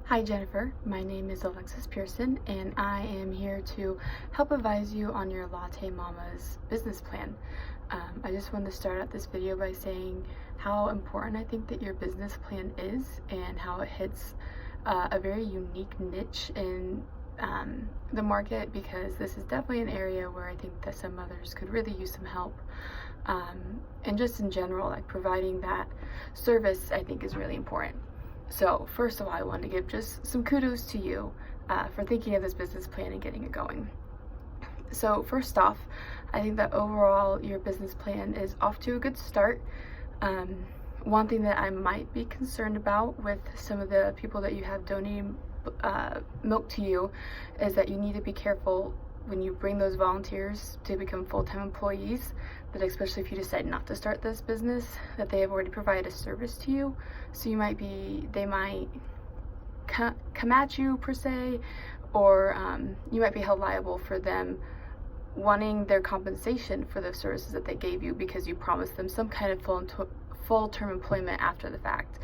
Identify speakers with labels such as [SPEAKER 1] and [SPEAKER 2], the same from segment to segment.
[SPEAKER 1] Hi Jennifer, my name is Alexis Pearson and I am here to help advise you on your LatteMama's business plan. I just wanted to start out this video by saying how important I think that your business plan is and how it hits a very unique niche in the market, because this is definitely an area where I think that some others could really use some help. And just in general, like providing that service I think is really important. So first of all, I want to give just some kudos to you for thinking of this business plan and getting it going. So first off, I think that overall your business plan is off to a good start. One thing that I might be concerned about with some of the people that you have donating milk to you is that you need to be careful when you bring those volunteers to become full-time employees, that especially if you decide not to start this business, that they have already provided a service to you. So they might come at you per se, or you might be held liable for them wanting their compensation for the services that they gave you because you promised them some kind of full-term employment after the fact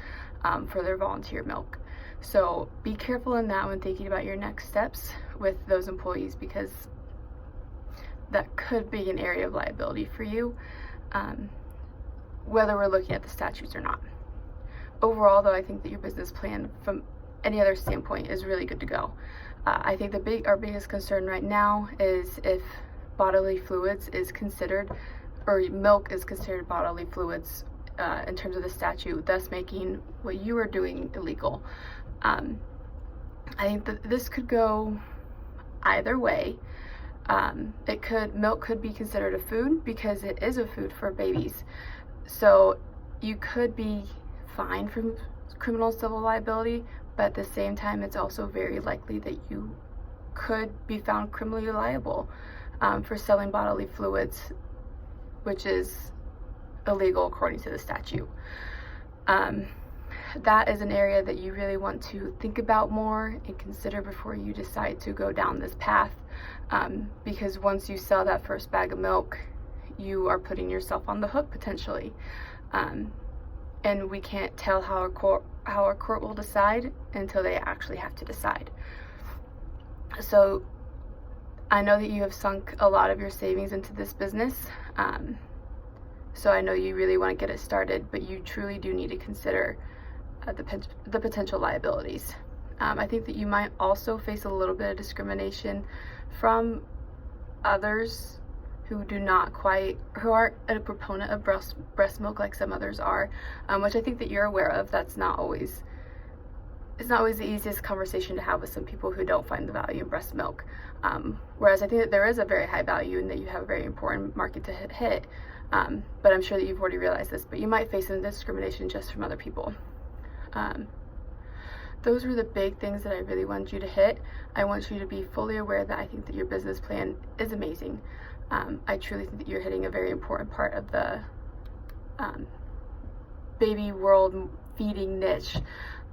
[SPEAKER 1] for their volunteer milk. So be careful in that when thinking about your next steps with those employees, because that could be an area of liability for you, whether we're looking at the statutes or not. Overall, though, I think that your business plan from any other standpoint is really good to go. I think our biggest concern right now is if bodily fluids is considered, or milk is considered bodily fluids in terms of the statute, thus making what you are doing illegal. I think that this could go either way. Milk could be considered a food because it is a food for babies. So you could be fined from criminal civil liability, but at the same time, it's also very likely that you could be found criminally liable for selling bodily fluids, which is illegal according to the statute. That is an area that you really want to think about more and consider before you decide to go down this path, because once you sell that first bag of milk, you are putting yourself on the hook potentially, and we can't tell how a court will decide until they actually have to decide. So I know that you have sunk a lot of your savings into this business, so I know you really want to get it started, but you truly do need to consider the potential liabilities. I think that you might also face a little bit of discrimination from others who aren't a proponent of breast milk like some others are, which I think that you're aware of. It's not always the easiest conversation to have with some people who don't find the value in breast milk. Whereas I think that there is a very high value and that you have a very important market to hit. But I'm sure that you've already realized this, but you might face some discrimination just from other people. Those were the big things that I really wanted you to hit. I want you to be fully aware that I think that your business plan is amazing. I truly think that you're hitting a very important part of the baby world feeding niche,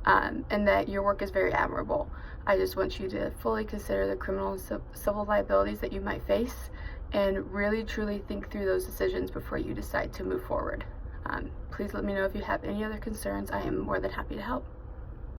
[SPEAKER 1] and that your work is very admirable. I just want you to fully consider the criminal and civil liabilities that you might face, and really truly think through those decisions before you decide to move forward. Please let me know if you have any other concerns. I am more than happy to help.